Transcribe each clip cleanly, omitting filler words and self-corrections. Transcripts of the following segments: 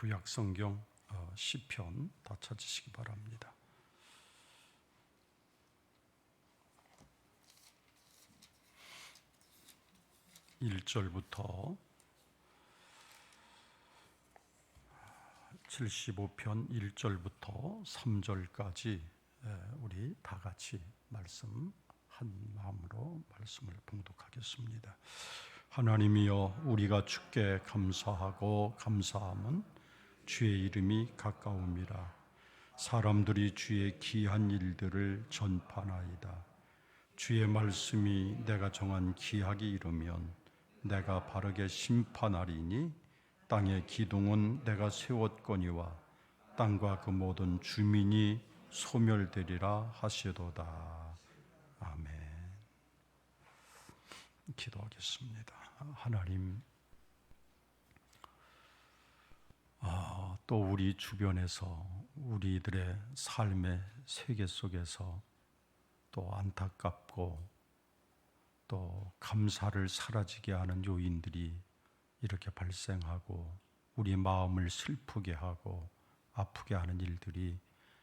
구약 성경 시편 다 찾으시기 바랍니다. 1절부터 75편 1절부터 3절까지 우리 다 같이 말씀 한 마음으로 말씀을 봉독하겠습니다. 하나님이여, 우리가 주께 감사하고 감사함은 주의 이름이 가까움이라. 사람들이 주의 귀한 일들을 전파나이다. 주의 말씀이 내가 정한 기약이 이르면 내가 바르게 심판하리니, 땅의 기둥은 내가 세웠거니와 땅과 그 모든 주민이 소멸되리라 하시도다. 아멘. 기도하겠습니다. 하나님, 또 우리 주변에서 우리들의 삶의 세계 속에서 또 안타깝고 또 감사를 사라지게 하는 요인들이 이렇게 발생하고 우리 마음을 슬프게 하고 아프게 하는 일들이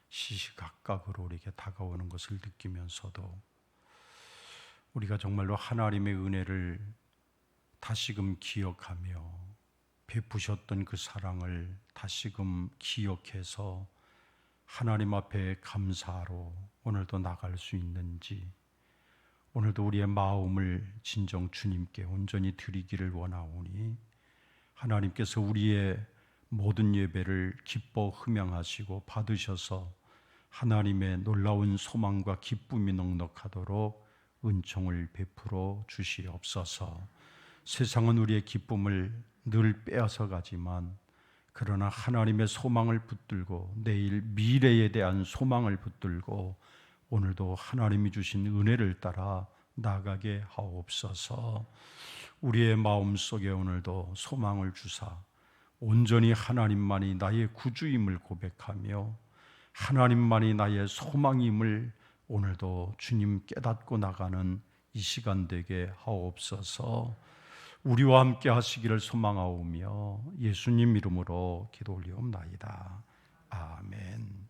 시시각각으로 우리에게 다가오는 것을 느끼면서도 우리가 정말로 하나님의 은혜를 다시금 기억하며 베푸셨던 그 사랑을 다시금 기억해서 하나님 앞에 감사로 오늘도 나갈 수 있는지, 오늘도 우리의 마음을 진정 주님께 온전히 드리기를 원하오니 하나님께서 우리의 모든 예배를 기뻐 흠양하시고 받으셔서 하나님의 놀라운 소망과 기쁨이 넉넉하도록 은총을 베풀어 주시옵소서. 세상은 우리의 기쁨을 늘 빼앗아 가지만 그러나 하나님의 소망을 붙들고 내일 미래에 대한 소망을 붙들고 오늘도 하나님이 주신 은혜를 따라 나가게 하옵소서. 우리의 마음속에 오늘도 소망을 주사 온전히 하나님만이 나의 구주임을 고백하며 하나님만이 나의 소망임을 오늘도 주님 깨닫고 나가는 이 시간 되게 하옵소서. 우리와 함께 하시기를 소망하오며 예수님 이름으로 기도 올리옵나이다. 아멘.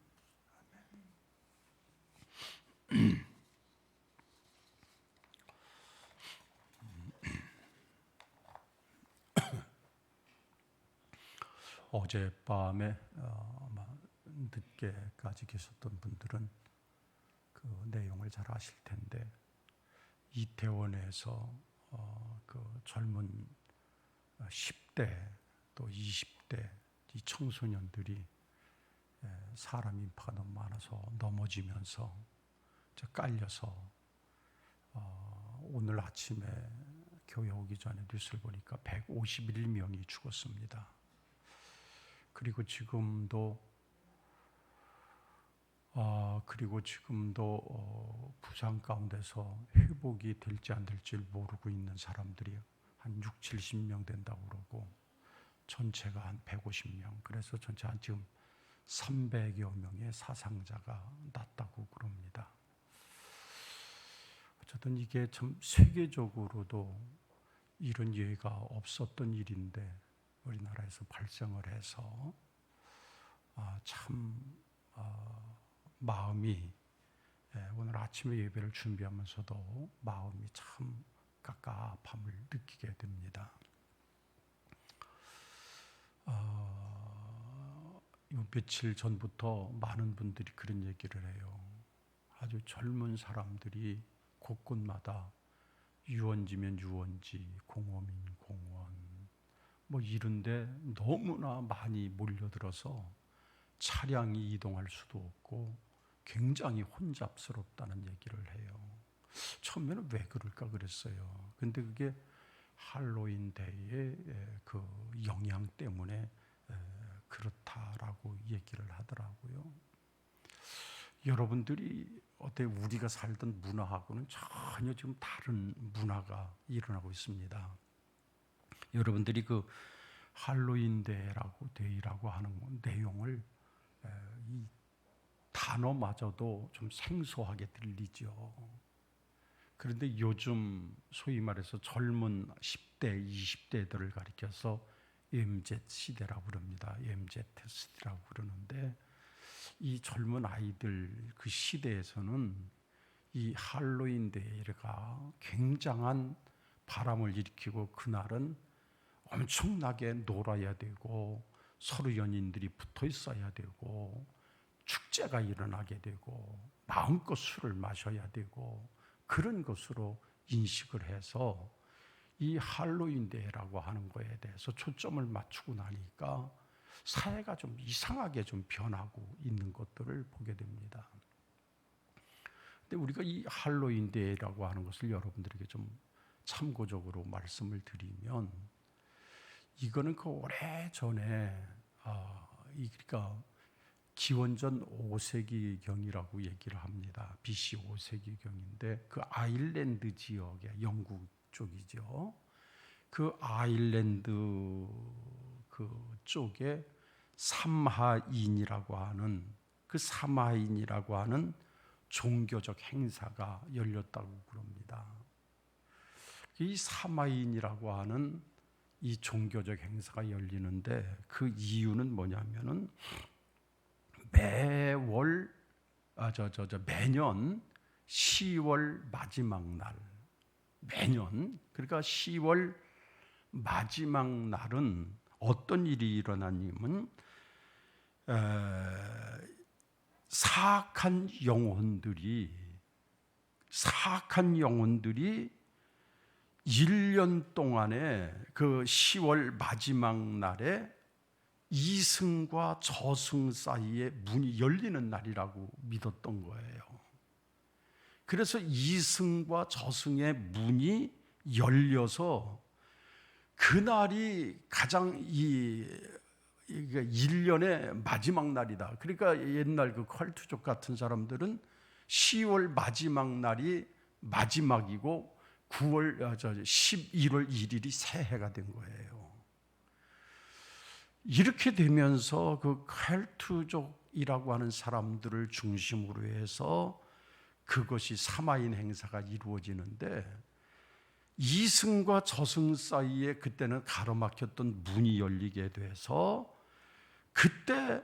어젯밤에 아마 늦게까지 계셨던 분들은 그 내용을 잘 아실 텐데, 이태원에서 그 젊은 10대 또 20대 이 청소년들이 사람 인파가 너무 많아서 넘어지면서 깔려서 오늘 아침에 교회 오기 전에 뉴스를 보니까 151명이 죽었습니다. 그리고 지금도 부상 가운데서 회복이 될지 안 될지 모르고 있는 사람들이 한 60-70명 된다고 그러고 전체가 한 150명, 그래서 전체 한 지금 300여 명의 사상자가 났다고 그럽니다. 어쨌든 이게 참 세계적으로도 이런 예가 없었던 일인데 우리나라에서 발생을 해서 마음이, 오늘 아침에 예배를 준비하면서도 마음이 참 깝깝함을 느끼게 됩니다. 며칠 전부터 많은 분들이 그런 얘기를 해요. 아주 젊은 사람들이 곳곳마다 유원지면 유원지, 공원이면 공원, 뭐 이런데 너무나 많이 몰려들어서 차량이 이동할 수도 없고 굉장히 혼잡스럽다는 얘기를 해요. 처음에는 왜 그럴까 그랬어요. 근데 그게 할로윈 데이의 그 영향 때문에 그렇다라고 얘기를 하더라고요. 여러분들이 어때? 우리가 살던 문화하고는 전혀 지금 다른 문화가 일어나고 있습니다. 여러분들이 그 할로윈 데이라고 하는 내용을 이 단어마저도 좀 생소하게 들리죠. 그런데 요즘 소위 말해서 젊은 10대, 20대들을 가리켜서 MZ 시대라고 그럽니다. MZ 시대라고 그러는데 이 젊은 아이들 그 시대에서는 이 할로윈 데이가 굉장한 바람을 일으키고 그날은 엄청나게 놀아야 되고 서로 연인들이 붙어 있어야 되고 축제가 일어나게 되고 마음껏 술을 마셔야 되고 그런 것으로 인식을 해서 이 할로윈 데이라고 하는 거에 대해서 초점을 맞추고 나니까 사회가 좀 이상하게 좀 변하고 있는 것들을 보게 됩니다. 근데 우리가 이 할로윈 데이라고 하는 것을 여러분들에게 좀 참고적으로 말씀을 드리면 이거는 그 오래전에 그러니까 기원전 5세기경이라고 얘기를 합니다. BC 5세기경인데 그 아일랜드 지역의 영국 쪽이죠. 그 아일랜드 그 쪽에 삼하인이라고 하는 종교적 행사가 열렸다고 그럽니다. 이 삼하인이라고 하는 이 종교적 행사가 열리는데 그 이유는 뭐냐면은 매년 10월 마지막 날, 매년 그러니까 10월 마지막 날은 어떤 일이 일어나냐면 사악한 영혼들이 1년 동안에 그 10월 마지막 날에 이승과 저승 사이에 문이 열리는 날이라고 믿었던 거예요. 그래서 이승과 저승의 문이 열려서 그날이 가장 1년의 마지막 날이다. 그러니까 옛날 그 컬투족 같은 사람들은 10월 마지막 날이 마지막이고 11월 1일이 새해가 된 거예요. 이렇게 되면서 그 켈트족이라고 하는 사람들을 중심으로 해서 그것이 삼하인 행사가 이루어지는데 이승과 저승 사이에 그때는 가로막혔던 문이 열리게 돼서 그때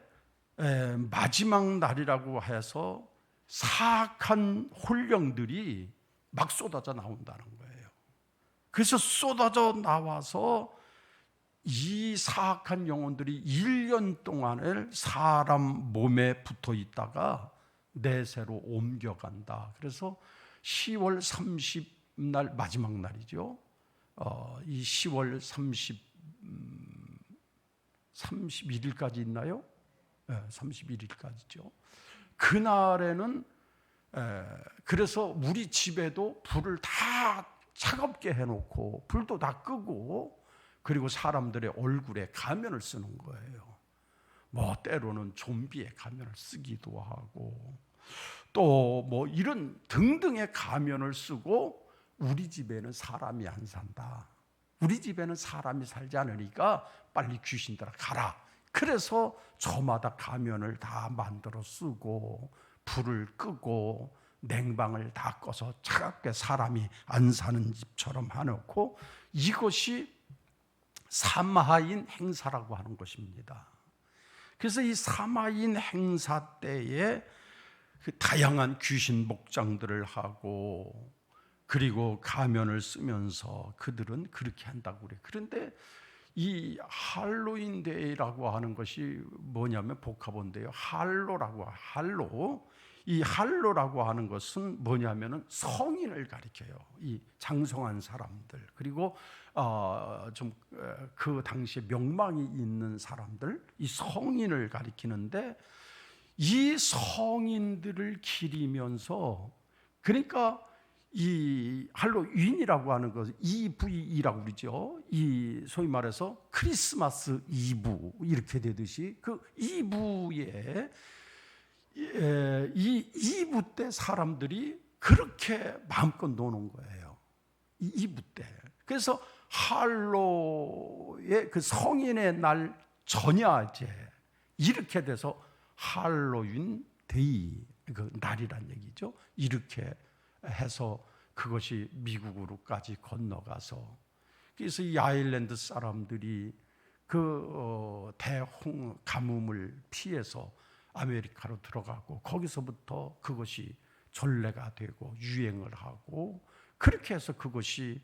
마지막 날이라고 해서 사악한 혼령들이 막 쏟아져 나온다는 거예요. 그래서 쏟아져 나와서 이 사악한 영혼들이 1년 동안을 사람 몸에 붙어 있다가 내세로 옮겨간다. 그래서 10월 30날 마지막 날이죠. 이 10월 31일까지 있나요? 네, 31일까지죠. 그날에는 그래서 우리 집에도 불을 다 차갑게 해놓고 불도 다 끄고 그리고 사람들의 얼굴에 가면을 쓰는 거예요. 뭐 때로는 좀비의 가면을 쓰기도 하고 또 뭐 이런 등등의 가면을 쓰고 우리 집에는 사람이 안 산다. 우리 집에는 사람이 살지 않으니까 빨리 귀신들아 가라. 그래서 저마다 가면을 다 만들어 쓰고 불을 끄고 냉방을 다 꺼서 차갑게 사람이 안 사는 집처럼 해놓고 이것이 삼하인 행사라고 하는 것입니다. 그래서 이 삼하인 행사 때에 그 다양한 귀신 목장들을 하고 그리고 가면을 쓰면서 그들은 그렇게 한다고 그래요. 그런데 이 할로윈 데이라고 하는 것이 뭐냐면 복합어인데요. 이 할로라고 하는 것은 뭐냐면은 성인을 가리켜요. 이 장성한 사람들 그리고 좀 그 당시에 명망이 있는 사람들, 이 성인을 가리키는데 이 성인들을 기리면서 그러니까 이 할로윈이라고 하는 것은 EVE라고 그러죠. 이 소위 말해서 크리스마스 이브 이렇게 되듯이 그 이브에 이 이브 때 사람들이 그렇게 마음껏 노는 거예요. 이 이브 때. 그래서 할로의 그 성인의 날 전야제 이렇게 돼서 할로윈 데이 그 날이란 얘기죠. 이렇게 해서 그것이 미국으로까지 건너가서 그래서 이 아일랜드 사람들이 대홍 가뭄을 피해서 아메리카로 들어가고 거기서부터 그것이 전례가 되고 유행을 하고 그렇게 해서 그것이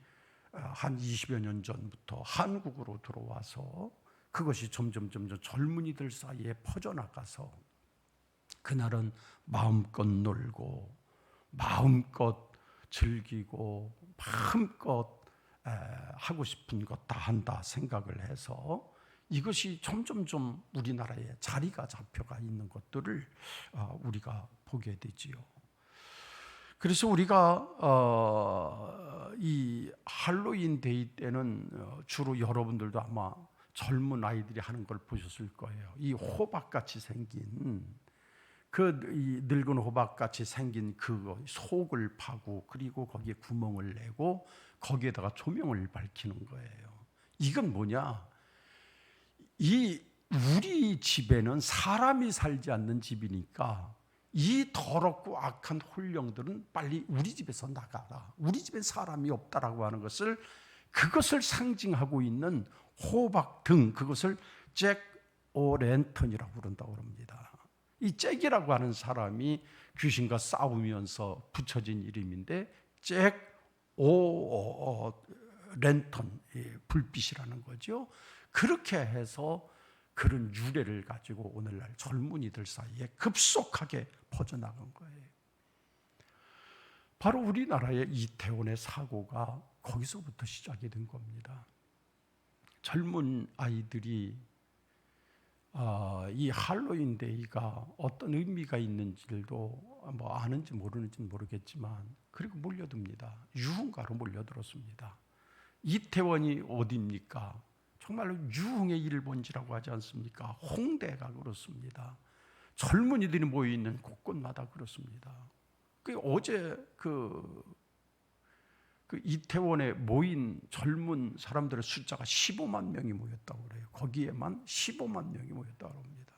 한 20여 년 전부터 한국으로 들어와서 그것이 점점 젊은이들 사이에 퍼져나가서 그날은 마음껏 놀고 마음껏 즐기고 마음껏 하고 싶은 것 다 한다 생각을 해서 이것이 점점 우리나라에 자리가 잡혀가 있는 것들을 우리가 보게 되지요. 그래서 우리가 이 할로윈 데이 때는 주로 여러분들도 아마 젊은 아이들이 하는 걸 보셨을 거예요. 이 호박같이 생긴 이 늙은 호박같이 생긴 그 속을 파고 그리고 거기에 구멍을 내고 거기에다가 조명을 밝히는 거예요. 이건 뭐냐? 우리 집에는 사람이 살지 않는 집이니까 이 더럽고 악한 혼령들은 빨리 우리 집에서 나가라. 우리 집에 사람이 없다라고 하는 것을 그것을 상징하고 있는 호박 등 그것을 잭 오 랜턴이라고 부른다고 합니다. 이 잭이라고 하는 사람이 귀신과 싸우면서 붙여진 이름인데 잭 오 랜턴 불빛이라는 거죠. 그렇게 해서 그런 유래를 가지고 오늘날 젊은이들 사이에 급속하게 퍼져나간 거예요. 바로 우리나라의 이태원의 사고가 거기서부터 시작이 된 겁니다. 젊은 아이들이 이 할로윈 데이가 어떤 의미가 있는지도 뭐 아는지 모르는지 모르겠지만 그리고 몰려듭니다. 유흥가로 몰려들었습니다. 이태원이 어디입니까? 정말로 유흥의 일본지라고 하지 않습니까? 홍대가 그렇습니다. 젊은이들이 모여있는 곳곳마다 그렇습니다. 어제 그 이태원에 모인 젊은 사람들의 숫자가 15만 명이 모였다고 그래요. 거기에만 15만 명이 모였다고 합니다.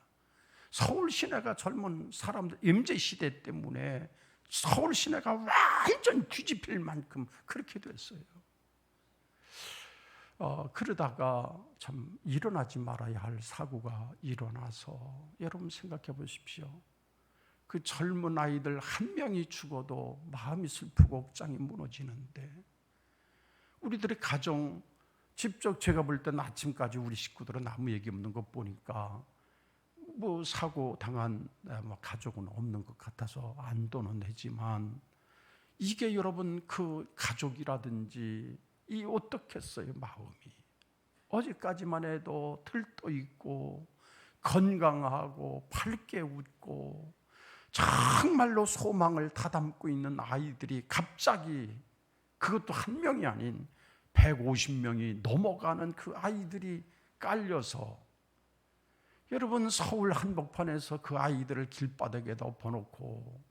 서울 시내가 젊은 사람들 MZ시대 때문에 서울 시내가 완전 뒤집힐 만큼 그렇게 됐어요. 그러다가 참 일어나지 말아야 할 사고가 일어나서 여러분 생각해 보십시오. 그 젊은 아이들 한 명이 죽어도 마음이 슬프고 억장이 무너지는데 우리들의 가정 직접 제가 볼 때는 아침까지 우리 식구들은 아무 얘기 없는 것 보니까 뭐 사고 당한 가족은 없는 것 같아서 안도는 되지만 이게 여러분 그 가족이라든지 이 어떻겠어요 마음이. 어제까지만 해도 들떠 있고 건강하고 밝게 웃고 정말로 소망을 다담고 있는 아이들이 갑자기 그것도 한 명이 아닌 150명이 넘어가는 그 아이들이 깔려서 여러분 서울 한복판에서 그 아이들을 길바닥에 덮어놓고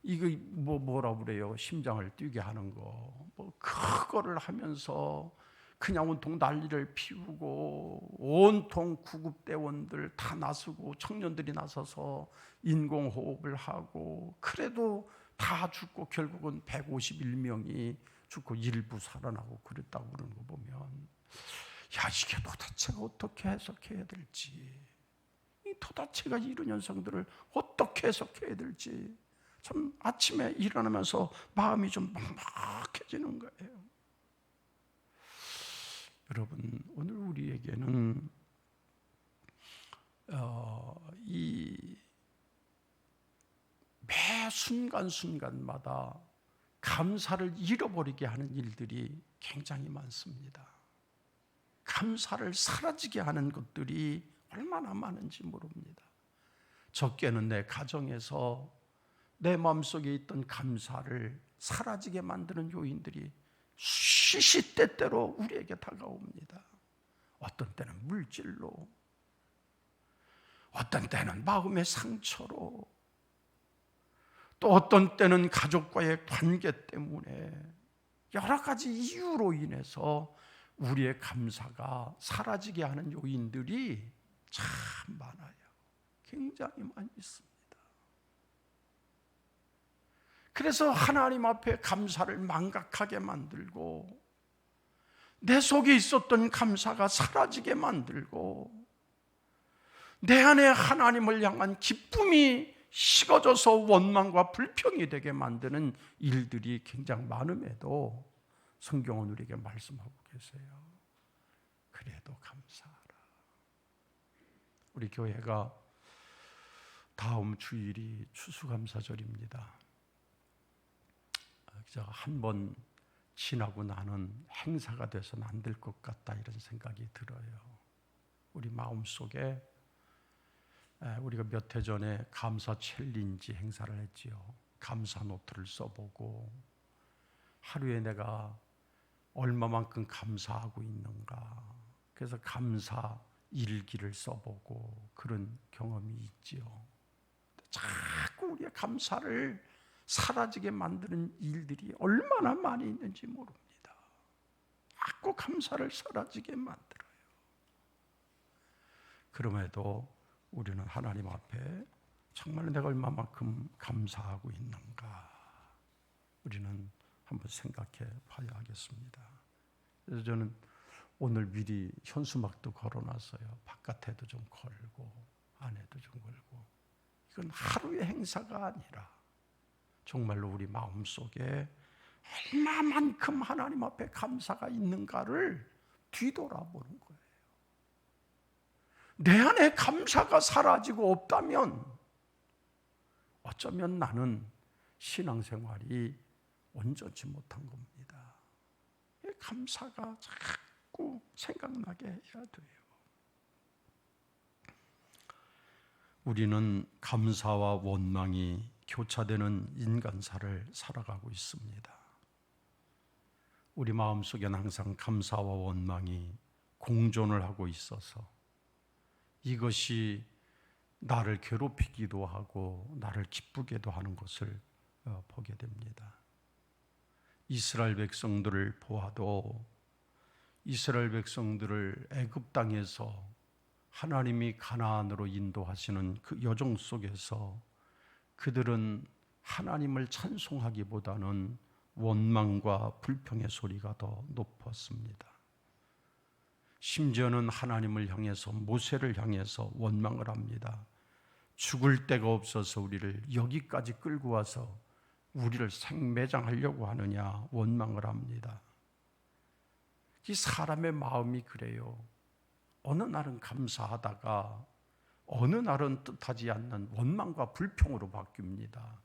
이거 뭐라 그래요? 심장을 뛰게 하는 거 그거를 하면서 그냥 온통 난리를 피우고 온통 구급대원들 다 나서고 청년들이 나서서 인공호흡을 하고 그래도 다 죽고 결국은 151명이 죽고 일부 살아나고 그랬다고 그러는 거 보면 이게 도대체가 어떻게 해석해야 될지 이 도대체가 이런 현상들을 어떻게 해석해야 될지 참 아침에 일어나면서 마음이 좀 막막해지는 거예요. 여러분 오늘 우리에게는 이 매 순간순간마다 감사를 잃어버리게 하는 일들이 굉장히 많습니다. 감사를 사라지게 하는 것들이 얼마나 많은지 모릅니다. 적게는 내 가정에서 내 마음속에 있던 감사를 사라지게 만드는 요인들이 시시때때로 우리에게 다가옵니다. 어떤 때는 물질로, 어떤 때는 마음의 상처로, 또 어떤 때는 가족과의 관계 때문에 여러 가지 이유로 인해서 우리의 감사가 사라지게 하는 요인들이 참 많아요. 굉장히 많이 있습니다. 그래서 하나님 앞에 감사를 망각하게 만들고 내 속에 있었던 감사가 사라지게 만들고 내 안에 하나님을 향한 기쁨이 식어져서 원망과 불평이 되게 만드는 일들이 굉장히 많음에도 성경은 우리에게 말씀하고 계세요. 그래도 감사하라. 우리 교회가 다음 주일이 추수감사절입니다. 한 번 지나고 나는 행사가 돼서는 안 될 것 같다 이런 생각이 들어요. 우리 마음속에 우리가 몇 해 전에 감사 챌린지 행사를 했지요. 감사 노트를 써보고 하루에 내가 얼마만큼 감사하고 있는가, 그래서 감사 일기를 써보고 그런 경험이 있지요. 자꾸 우리의 감사를 사라지게 만드는 일들이 얼마나 많이 있는지 모릅니다. 자꾸 감사를 사라지게 만들어요. 그럼에도 우리는 하나님 앞에 정말 내가 얼마만큼 감사하고 있는가, 우리는 한번 생각해 봐야 하겠습니다. 그래서 저는 오늘 미리 현수막도 걸어놨어요. 바깥에도 좀 걸고 안에도 좀 걸고. 이건 하루의 행사가 아니라 정말로 우리 마음속에 얼마만큼 하나님 앞에 감사가 있는가를 뒤돌아보는 거예요. 내 안에 감사가 사라지고 없다면 어쩌면 나는 신앙생활이 온전치 못한 겁니다. 감사가 자꾸 생각나게 해야 돼요. 우리는 감사와 원망이 교차되는 인간사를 살아가고 있습니다. 우리 마음속에는 항상 감사와 원망이 공존을 하고 있어서 이것이 나를 괴롭히기도 하고 나를 기쁘게도 하는 것을 보게 됩니다. 이스라엘 백성들을 보아도 이스라엘 백성들을 애굽 땅에서 하나님이 가나안으로 인도하시는 그 여정 속에서 그들은 하나님을 찬송하기보다는 원망과 불평의 소리가 더 높았습니다. 심지어는 하나님을 향해서, 모세를 향해서 원망을 합니다. 죽을 데가 없어서 우리를 여기까지 끌고 와서 우리를 생매장하려고 하느냐 원망을 합니다. 이 사람의 마음이 그래요. 어느 날은 감사하다가 어느 날은 뜻하지 않는 원망과 불평으로 바뀝니다.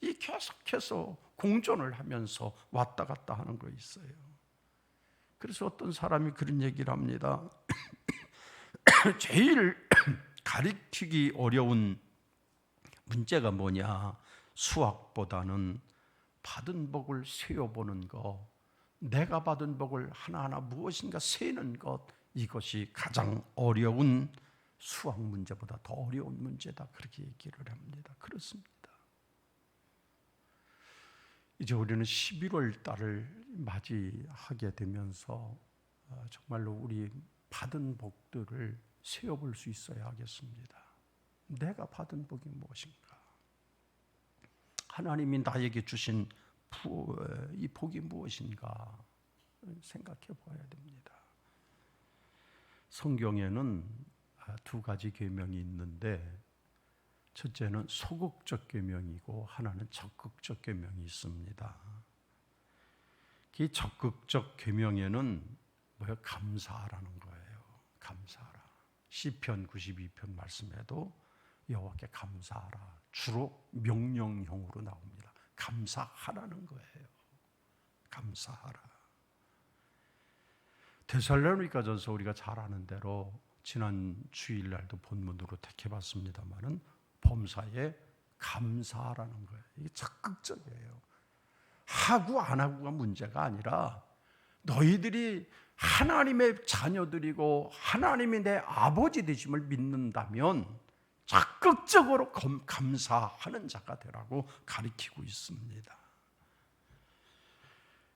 이 계속해서 공존을 하면서 왔다 갔다 하는 거 있어요. 그래서 어떤 사람이 그런 얘기를 합니다. 제일 가르치기 어려운 문제가 뭐냐? 수학보다는 받은 복을 세어보는 것, 내가 받은 복을 하나하나 무엇인가 세는 것, 이것이 가장 어려운 수학 문제보다 더 어려운 문제다, 그렇게 얘기를 합니다. 그렇습니다. 이제 우리는 11월 달을 맞이하게 되면서 정말로 우리 받은 복들을 세어볼 수 있어야 하겠습니다. 내가 받은 복이 무엇인가? 하나님이 나에게 주신 이 복이 무엇인가 생각해 봐야 됩니다. 성경에는 두 가지 계명이 있는데 첫째는 소극적 계명이고 하나는 적극적 계명이 있습니다. 이 적극적 계명에는 뭐예요? 감사하라는 거예요. 감사하라. 시편 92편 말씀에도 여호와께 감사하라. 주로 명령형으로 나옵니다. 감사하라는 거예요. 감사하라. 데살로니가전서 우리가 잘 아는 대로 지난 주일날도 본문으로 택해봤습니다만은 범사에 감사하라는 거예요. 이게 적극적이에요. 하고 안 하고가 문제가 아니라 너희들이 하나님의 자녀들이고 하나님이 내 아버지 되심을 믿는다면 적극적으로 감사하는 자가 되라고 가르치고 있습니다.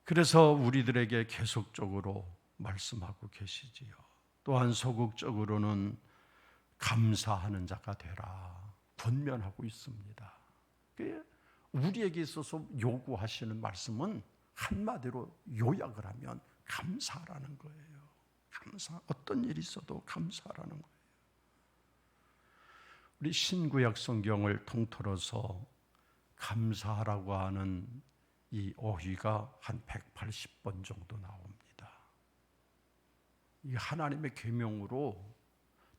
그래서 우리들에게 계속적으로 말씀하고 계시지요. 또한 소극적으로는 감사하는 자가 되라 권면하고 있습니다. 우리에게 있어서 요구하시는 말씀은 한마디로 요약을 하면 감사하라는 거예요. 어떤 일이 있어도 감사하라는 거예요. 우리 신구약 성경을 통틀어서 감사하라고 하는 이 어휘가 한 180번 정도 나옵니다. 이 하나님의 계명으로,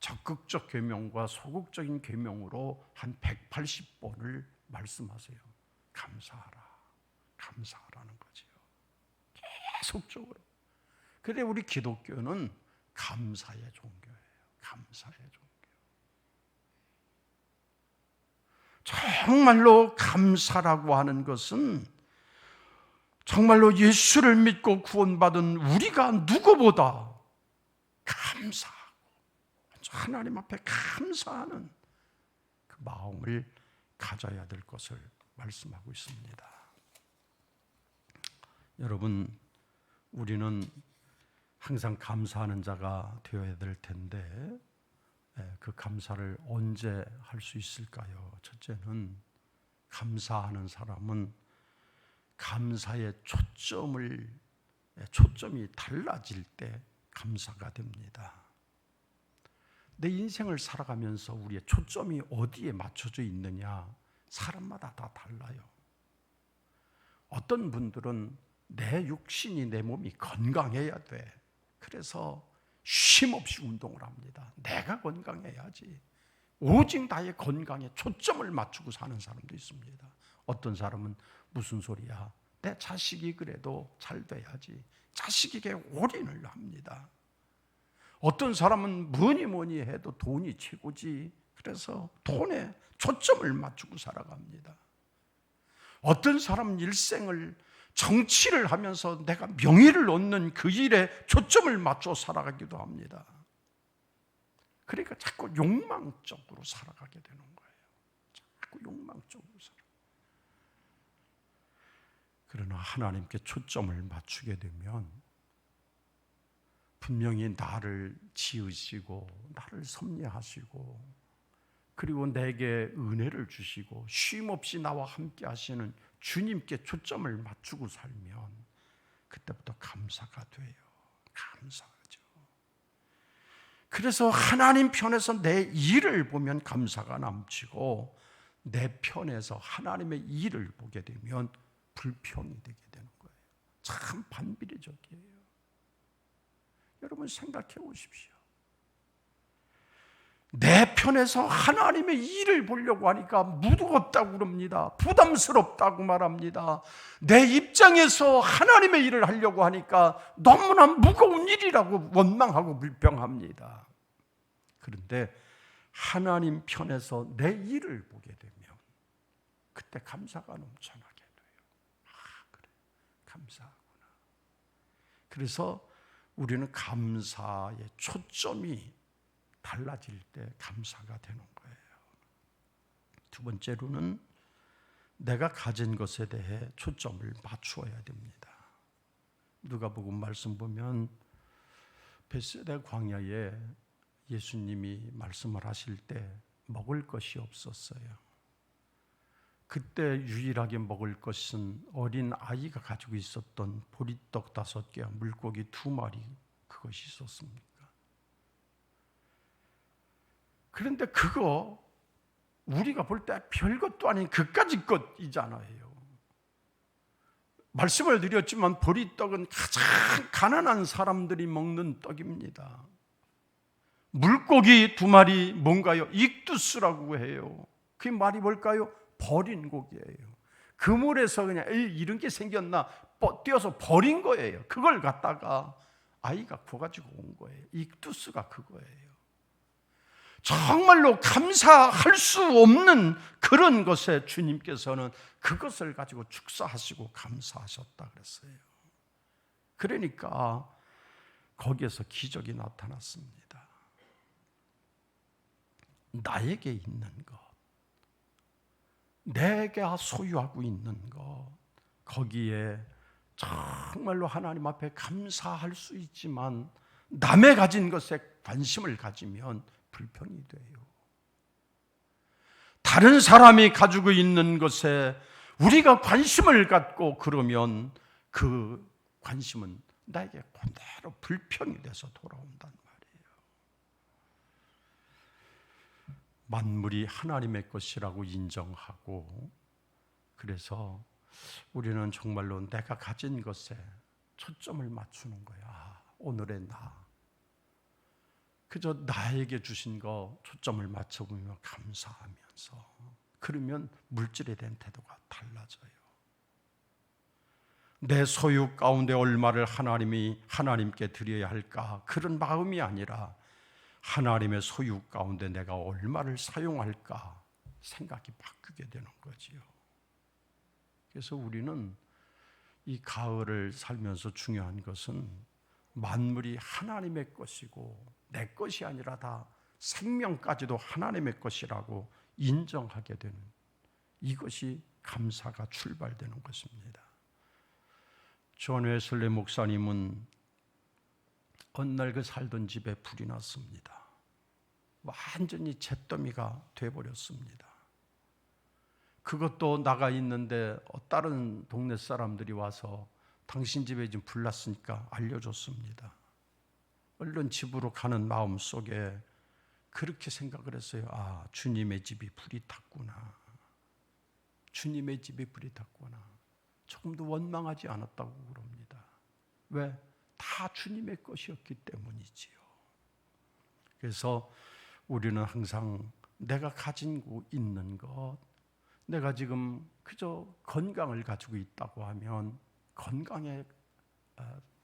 적극적 계명과 소극적인 계명으로 한 180번을 말씀하세요. 감사하라는 거지요. 계속적으로. 그래 우리 기독교는 감사의 종교예요. 감사의 종교. 정말로 감사라고 하는 것은 정말로 예수를 믿고 구원받은 우리가 누구보다 감사하고 하나님 앞에 감사하는 그 마음을 가져야 될 것을 말씀하고 있습니다. 여러분, 우리는 항상 감사하는 자가 되어야 될 텐데 그 감사를 언제 할 수 있을까요? 첫째는 감사하는 사람은 감사의 초점이 달라질 때 감사가 됩니다. 내 인생을 살아가면서 우리의 초점이 어디에 맞춰져 있느냐, 사람마다 다 달라요. 어떤 분들은 내 육신이, 내 몸이 건강해야 돼. 그래서 쉼없이 운동을 합니다. 내가 건강해야지. 오직 나의 건강에 초점을 맞추고 사는 사람도 있습니다. 어떤 사람은 무슨 소리야, 내 자식이 그래도 잘 돼야지. 자식에게 올인을 합니다. 어떤 사람은 뭐니 해도 돈이 최고지. 그래서 돈에 초점을 맞추고 살아갑니다. 어떤 사람은 일생을 정치를 하면서 내가 명예를 얻는 그 일에 초점을 맞춰 살아가기도 합니다. 그러니까 자꾸 욕망적으로 살아가게 되는 거예요. 자꾸 욕망적으로 살아. 그러나 하나님께 초점을 맞추게 되면 분명히 나를 지으시고 나를 섭리하시고 그리고 내게 은혜를 주시고 쉼없이 나와 함께 하시는 주님께 초점을 맞추고 살면 그때부터 감사가 돼요. 감사하죠. 그래서 하나님 편에서 내 일을 보면 감사가 넘치고 내 편에서 하나님의 일을 보게 되면 불평이 되게 되는 거예요. 참 반비례적이에요. 여러분 생각해 보십시오. 내 편에서 하나님의 일을 보려고 하니까 무겁다고 그럽니다. 부담스럽다고 말합니다. 내 입장에서 하나님의 일을 하려고 하니까 너무나 무거운 일이라고 원망하고 불평합니다. 그런데 하나님 편에서 내 일을 보게 되면 그때 감사가 넘쳐나게 돼요. 그래, 감사하구나. 그래서 우리는 감사의 초점이 달라질 때 감사가 되는 거예요. 두 번째로는 내가 가진 것에 대해 초점을 맞추어야 됩니다. 누가복음 말씀 보면 벳세다 광야에 예수님이 말씀을 하실 때 먹을 것이 없었어요. 그때 유일하게 먹을 것은 어린 아이가 가지고 있었던 보리떡 5개와 물고기 2마리, 그것이 있었습니다. 그런데 그거 우리가 볼 때 별것도 아닌 그까짓 것이잖아요. 말씀을 드렸지만 보리떡은 가장 가난한 사람들이 먹는 떡입니다. 물고기 2마리 뭔가요? 익두스라고 해요. 그게 말이 뭘까요? 버린 고기예요. 그물에서 그냥 이런 게 생겼나 띄어서 버린 거예요. 그걸 갖다가 아이가 구워가지고 온 거예요. 익두스가 그거예요. 정말로 감사할 수 없는 그런 것에 주님께서는 그것을 가지고 축사하시고 감사하셨다 그랬어요. 그러니까 거기에서 기적이 나타났습니다. 나에게 있는 것, 내가 소유하고 있는 것, 거기에 정말로 하나님 앞에 감사할 수 있지만 남의 가진 것에 관심을 가지면 불평이 돼요. 다른 사람이 가지고 있는 것에 우리가 관심을 갖고 그러면 그 관심은 나에게 그대로 불평이 돼서 돌아온단 말이에요. 만물이 하나님의 것이라고 인정하고, 그래서 우리는 정말로 내가 가진 것에 초점을 맞추는 거야. 오늘의 나, 그저 나에게 주신 거 초점을 맞춰보면 감사하면서, 그러면 물질에 대한 태도가 달라져요. 내 소유 가운데 얼마를 하나님께 드려야 할까, 그런 마음이 아니라 하나님의 소유 가운데 내가 얼마를 사용할까 생각이 바뀌게 되는 거지요. 그래서 우리는 이 가을을 살면서 중요한 것은 만물이 하나님의 것이고 내 것이 아니라 다 생명까지도 하나님의 것이라고 인정하게 되는, 이것이 감사가 출발되는 것입니다. 존 웨슬리 목사님은 어느 날 그 살던 집에 불이 났습니다. 완전히 잿더미가 돼버렸습니다. 그것도 나가 있는데 다른 동네 사람들이 와서 당신 집에 지금 불 났으니까 알려줬습니다. 얼른 집으로 가는 마음 속에 그렇게 생각을 했어요. 아, 주님의 집이 불이 탔구나. 주님의 집이 불이 탔구나. 조금도 원망하지 않았다고 그럽니다. 왜? 다 주님의 것이었기 때문이지요. 그래서 우리는 항상 내가 가지고 있는 것, 내가 지금 그저 건강을 가지고 있다고 하면 건강에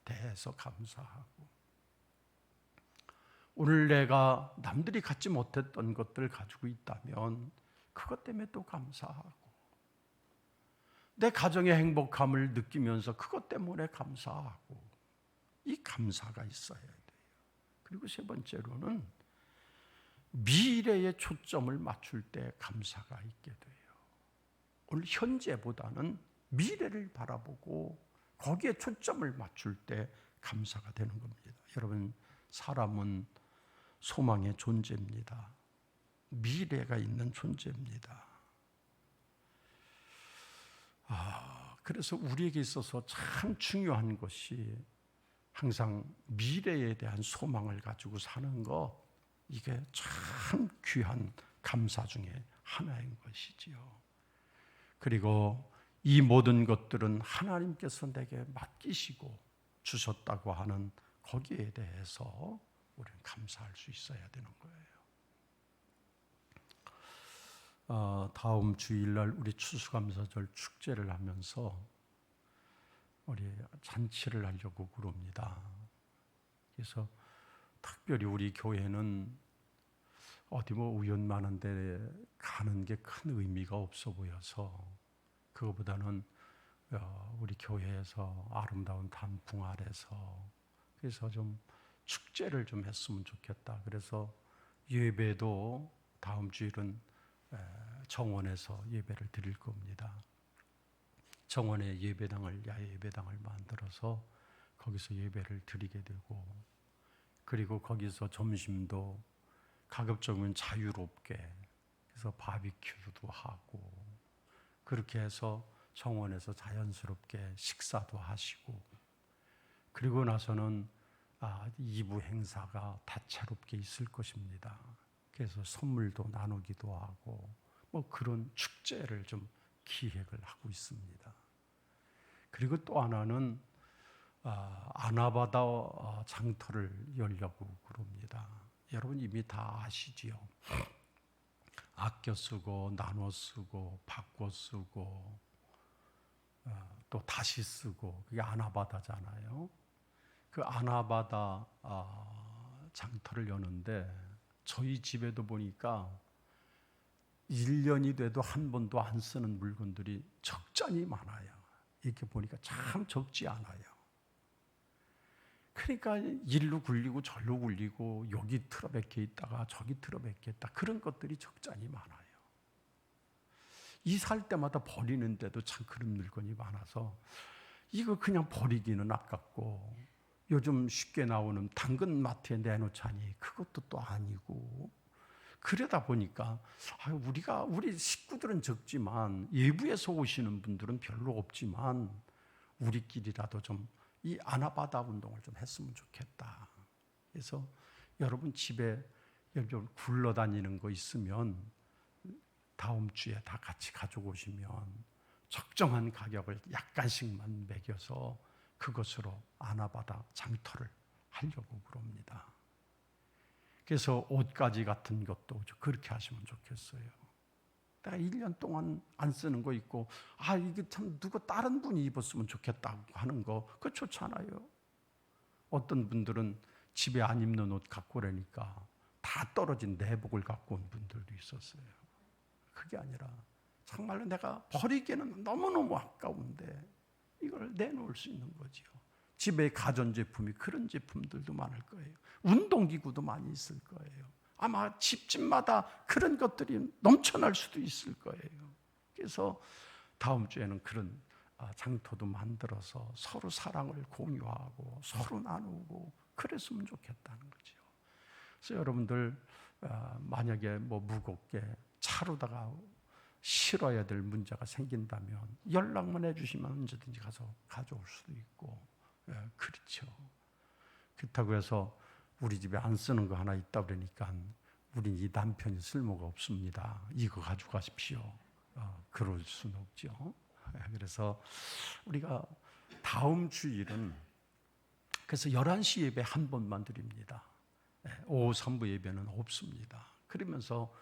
대해서 감사하고, 오늘 내가 남들이 갖지 못했던 것들을 가지고 있다면 그것 때문에 또 감사하고, 내 가정의 행복함을 느끼면서 그것 때문에 감사하고, 이 감사가 있어야 돼요. 그리고 세 번째로는 미래에 초점을 맞출 때 감사가 있게 돼요. 오늘 현재보다는 미래를 바라보고 거기에 초점을 맞출 때 감사가 되는 겁니다. 여러분, 사람은 소망의 존재입니다. 미래가 있는 존재입니다. 그래서 우리에게 있어서 참 중요한 것이 항상 미래에 대한 소망을 가지고 사는 것, 이게 참 귀한 감사 중에 하나인 것이지요. 그리고 이 모든 것들은 하나님께서 내게 맡기시고 주셨다고 하는 거기에 대해서 우리는 감사할 수 있어야 되는 거예요. 다음 주일날 우리 추수감사절 축제를 하면서 우리 잔치를 하려고 그럽니다. 그래서 특별히 우리 교회는 어디 의원 많은데 가는 게 큰 의미가 없어 보여서, 그거보다는 우리 교회에서 아름다운 단풍 아래서, 그래서 좀 축제를 좀 했으면 좋겠다. 그래서 예배도 다음 주일은 정원에서 예배를 드릴 겁니다. 정원에 야외 예배당을 만들어서 거기서 예배를 드리게 되고, 그리고 거기서 점심도 가급적이면 자유롭게 해서 바비큐도 하고, 그렇게 해서 정원에서 자연스럽게 식사도 하시고, 그리고 나서는 2부 행사가 다채롭게 있을 것입니다. 그래서 선물도 나누기도 하고 그런 축제를 좀 기획을 하고 있습니다. 그리고 또 하나는 아나바다 장터를 열려고 그럽니다. 여러분 이미 다 아시지요. 아껴 쓰고 나눠 쓰고 바꿔 쓰고 또 다시 쓰고, 그게 아나바다잖아요. 그 아나바다 장터를 여는데 저희 집에도 보니까 1년이 돼도 한 번도 안 쓰는 물건들이 적잖이 많아요. 이렇게 보니까 참 적지 않아요. 그러니까 일로 굴리고 절로 굴리고, 여기 틀어박혀 있다가 저기 틀어박혀 있다, 그런 것들이 적잖이 많아요. 이사할 때마다 버리는데도 참 그런 물건이 많아서 이거 그냥 버리기는 아깝고, 요즘 쉽게 나오는 당근마트에 내놓자니 그것도 또 아니고, 그러다 보니까 우리 식구들은 적지만 외부에서 오시는 분들은 별로 없지만 우리끼리라도 좀 이 아나바다 운동을 좀 했으면 좋겠다. 그래서 여러분 집에 여러분 굴러다니는 거 있으면 다음 주에 다 같이 가져오시면 적정한 가격을 약간씩만 매겨서 그것으로 아나바다 장터를 하려고 그럽니다. 그래서 옷가지 같은 것도 그렇게 하시면 좋겠어요. 내가 1년 동안 안 쓰는 거 있고, 이게 참 누가 다른 분이 입었으면 좋겠다고 하는 거, 그거 좋잖아요. 어떤 분들은 집에 안 입는 옷 갖고 오라니까 다 떨어진 내복을 갖고 온 분들도 있었어요. 그게 아니라 정말로 내가 버리기에는 너무너무 아까운데 이걸 내놓을 수 있는 거지요. 집에 가전제품이 그런 제품들도 많을 거예요. 운동기구도 많이 있을 거예요. 아마 집집마다 그런 것들이 넘쳐날 수도 있을 거예요. 그래서 다음 주에는 그런 장터도 만들어서 서로 사랑을 공유하고 서로 나누고 그랬으면 좋겠다는 거죠. 그래서 여러분들 만약에 무겁게 차로다가 실어야 될 문제가 생긴다면 연락만 해주시면 언제든지 가서 가져올 수도 있고, 그렇죠. 그렇다고 해서 우리 집에 안 쓰는 거 하나 있다 그러니까 우린 이 남편이 쓸모가 없습니다, 이거 가져가십시오, 그럴 수는 없죠. 그래서 우리가 다음 주일은 그래서 11시 예배 한 번만 드립니다. 오후 3부 예배는 없습니다. 그러면서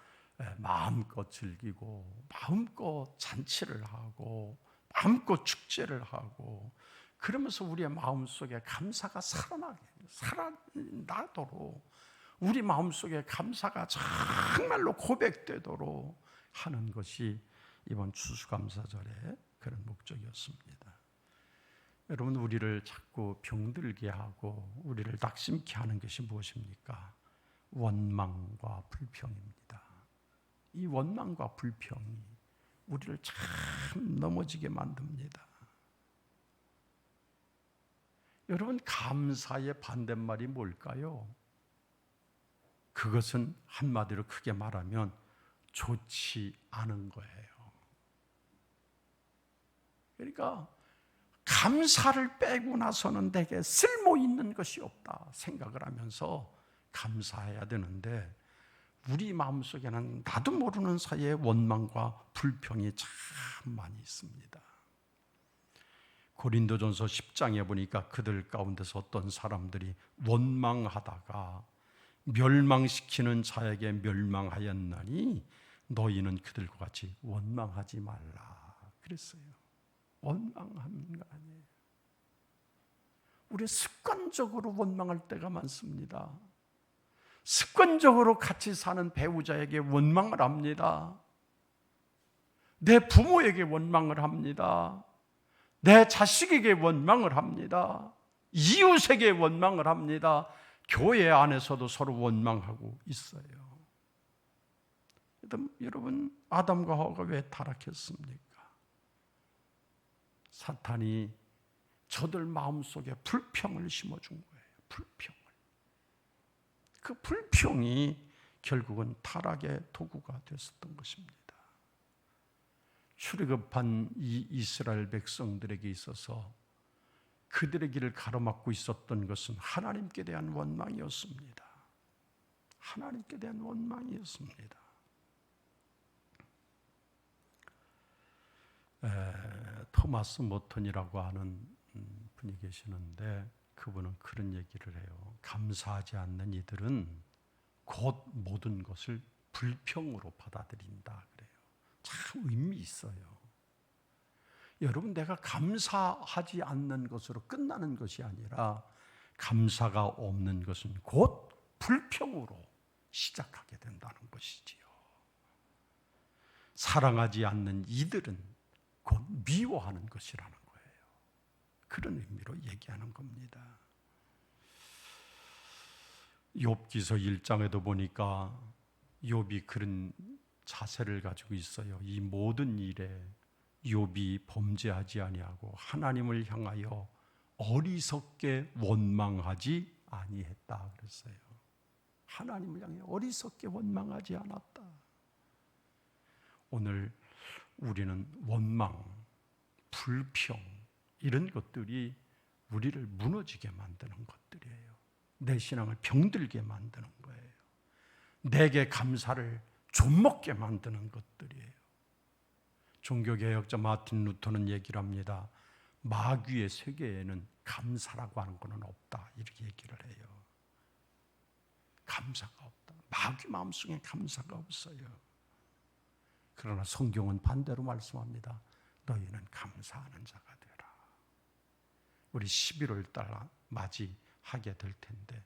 마음껏 즐기고 마음껏 잔치를 하고 마음껏 축제를 하고 그러면서 우리의 마음속에 감사가 살아나도록 우리 마음속에 감사가 정말로 고백되도록 하는 것이 이번 추수감사절의 그런 목적이었습니다. 여러분, 우리를 자꾸 병들게 하고 우리를 낙심케 하는 것이 무엇입니까? 원망과 불평입니다. 이 원망과 불평이 우리를 참 넘어지게 만듭니다. 여러분, 감사의 반대말이 뭘까요? 그것은 한마디로 크게 말하면 좋지 않은 거예요. 그러니까 감사를 빼고 나서는 내게 쓸모 있는 것이 없다 생각을 하면서 감사해야 되는데 우리 마음속에는 나도 모르는 사이에 원망과 불평이 참 많이 있습니다. 고린도전서 10장에 보니까 그들 가운데서 어떤 사람들이 원망하다가 멸망시키는 자에게 멸망하였나니 너희는 그들과 같이 원망하지 말라 그랬어요. 원망하는 거 아니에요. 우리 습관적으로 원망할 때가 많습니다. 습관적으로 같이 사는 배우자에게 원망을 합니다. 내 부모에게 원망을 합니다. 내 자식에게 원망을 합니다. 이웃에게 원망을 합니다. 교회 안에서도 서로 원망하고 있어요. 여러분, 아담과 하와가 왜 타락했습니까? 사탄이 저들 마음속에 불평을 심어준 거예요. 불평을. 그 불평이 결국은 타락의 도구가 됐었던 것입니다. 출애굽한 이 이스라엘 백성들에게 있어서 그들의 길을 가로막고 있었던 것은 하나님께 대한 원망이었습니다. 하나님께 대한 원망이었습니다. 토마스 모턴이라고 하는 분이 계시는데 그분은 그런 얘기를 해요. 감사하지 않는 이들은 곧 모든 것을 불평으로 받아들인다 그래요. 참 의미 있어요. 여러분, 내가 감사하지 않는 것으로 끝나는 것이 아니라 감사가 없는 것은 곧 불평으로 시작하게 된다는 것이지요. 사랑하지 않는 이들은 곧 미워하는 것이라는 거예요. 그런 의미로 얘기하는 겁니다. 욥기서 1장에도 보니까 욥이 그런 자세를 가지고 있어요. 이 모든 일에 욥이 범죄하지 아니하고 하나님을 향하여 어리석게 원망하지 아니했다 그랬어요. 하나님을 향해 어리석게 원망하지 않았다. 오늘 우리는 원망, 불평 이런 것들이 우리를 무너지게 만드는 것들이에요. 내 신앙을 병들게 만드는 거예요. 내게 감사를 좀먹게 만드는 것들이에요. 종교개혁자 마틴 루터는 얘기를 합니다. 마귀의 세계에는 감사라고 하는 것은 없다, 이렇게 얘기를 해요. 감사가 없다. 마귀 마음속에 감사가 없어요. 그러나 성경은 반대로 말씀합니다. 너희는 감사하는 자가 되라. 우리 11월 달 맞이하게 될 텐데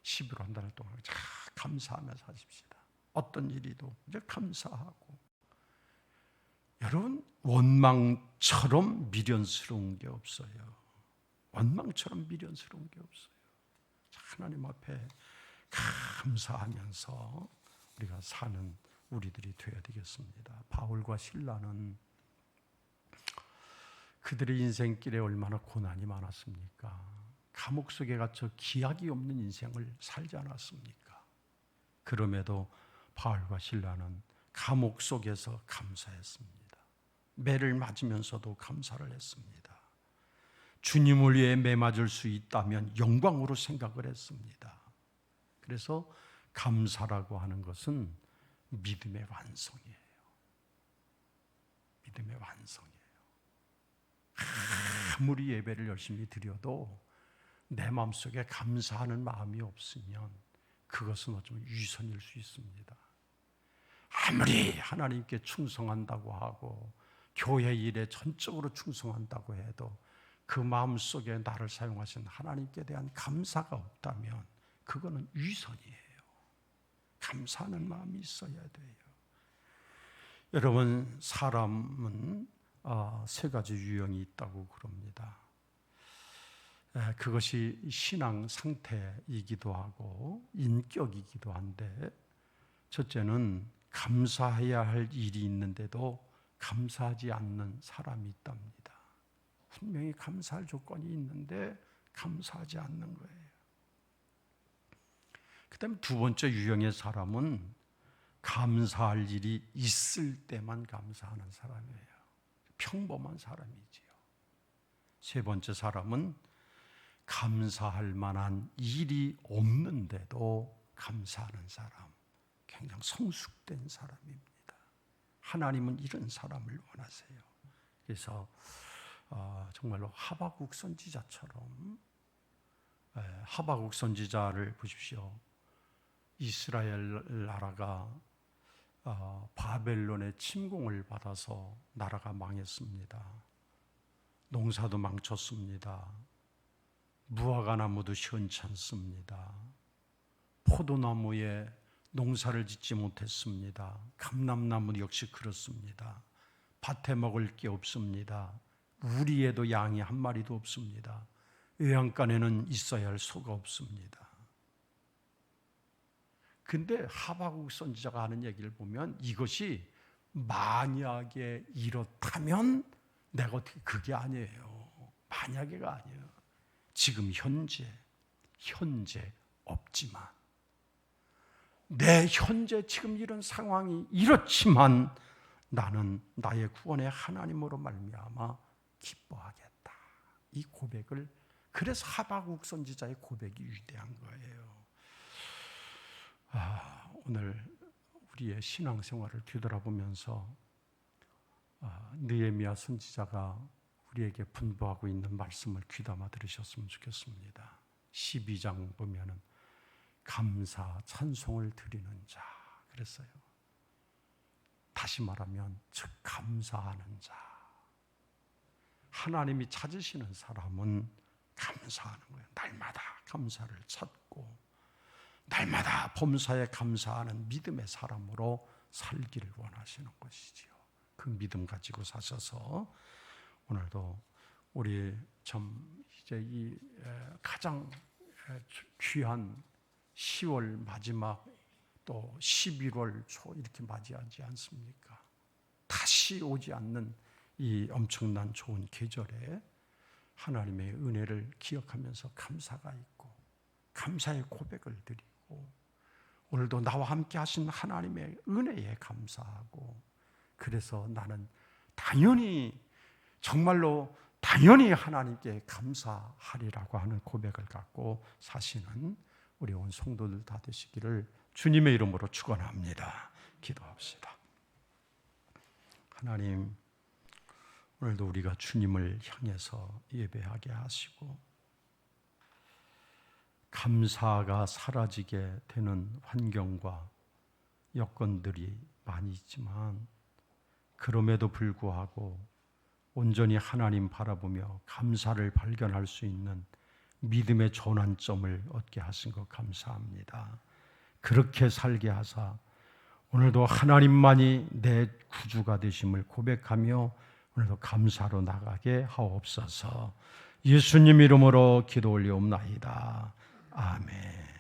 11월 한 달 동안 감사하면서 하십시다. 어떤 일이도 이제 감사하고. 여러분, 원망처럼 미련스러운 게 없어요. 원망처럼 미련스러운 게 없어요. 하나님 앞에 감사하면서 우리가 사는 우리들이 되어야 되겠습니다. 바울과 실라는 그들의 인생길에 얼마나 고난이 많았습니까? 감옥 속에 갇혀 기약이 없는 인생을 살지 않았습니까? 그럼에도 바울과 실라는 감옥 속에서 감사했습니다. 매를 맞으면서도 감사를 했습니다. 주님을 위해 매 맞을 수 있다면 영광으로 생각을 했습니다. 그래서 감사라고 하는 것은 믿음의 완성이에요. 믿음의 완성이에요. 아무리 예배를 열심히 드려도 내 마음속에 감사하는 마음이 없으면 그것은 어쩌면 위선일 수 있습니다. 아무리 하나님께 충성한다고 하고 교회 일에 전적으로 충성한다고 해도 그 마음속에 나를 사용하신 하나님께 대한 감사가 없다면 그거는 위선이에요. 감사하는 마음이 있어야 돼요. 여러분, 사람은 세 가지 유형이 있다고 그럽니다. 그것이 신앙 상태이기도 하고 인격이기도 한데, 첫째는 감사해야 할 일이 있는데도 감사하지 않는 사람이 있답니다. 분명히 감사할 조건이 있는데 감사하지 않는 거예요. 그 다음에 두 번째 유형의 사람은 감사할 일이 있을 때만 감사하는 사람이에요. 평범한 사람이지요. 세 번째 사람은 감사할 만한 일이 없는데도 감사하는 사람, 굉장히 성숙된 사람입니다. 하나님은 이런 사람을 원하세요. 그래서 정말로 하박국 선지자처럼, 하박국 선지자를 보십시오. 이스라엘 나라가 바벨론의 침공을 받아서 나라가 망했습니다. 농사도 망쳤습니다. 무화과 나무도 시원찮습니다. 포도나무에 농사를 짓지 못했습니다. 감람나무 역시 그렇습니다. 밭에 먹을 게 없습니다. 우리에도 양이 한 마리도 없습니다. 외양간에는 있어야 할 소가 없습니다. 근데 하박국 선지자가 하는 얘기를 보면 이것이 만약에 이렇다면 내가 어떻게, 그게 아니에요. 만약에가 아니에요. 지금 현재 없지만, 내 현재 지금 이런 상황이 이렇지만 나는 나의 구원의 하나님으로 말미암아 기뻐하겠다. 이 고백을, 그래서 하박국 선지자의 고백이 위대한 거예요. 오늘 우리의 신앙생활을 뒤돌아보면서 느헤미야 선지자가 우리에게 분부하고 있는 말씀을 귀담아 들으셨으면 좋겠습니다. 12장 보면은 감사, 찬송을 드리는 자 그랬어요. 다시 말하면 즉 감사하는 자. 하나님이 찾으시는 사람은 감사하는 거예요. 날마다 감사를 찾고 날마다 범사에 감사하는 믿음의 사람으로 살기를 원하시는 것이지요. 그 믿음 가지고 사셔서 오늘도 우리 참 이제 이 가장 귀한 10월 마지막 또 11월 초 이렇게 맞이하지 않습니까? 다시 오지 않는 이 엄청난 좋은 계절에 하나님의 은혜를 기억하면서 감사가 있고 감사의 고백을 드리고 오늘도 나와 함께 하신 하나님의 은혜에 감사하고, 그래서 나는 당연히 정말로 당연히 하나님께 감사하리라고 하는 고백을 갖고 사시는 우리 온 성도들 다 되시기를 주님의 이름으로 축원합니다. 기도합시다. 하나님, 오늘도 우리가 주님을 향해서 예배하게 하시고 감사가 사라지게 되는 환경과 여건들이 많이 있지만 그럼에도 불구하고 온전히 하나님 바라보며 감사를 발견할 수 있는 믿음의 전환점을 얻게 하신 것 감사합니다. 그렇게 살게 하사 오늘도 하나님만이 내 구주가 되심을 고백하며 오늘도 감사로 나가게 하옵소서. 예수님 이름으로 기도 올리옵나이다. 아멘.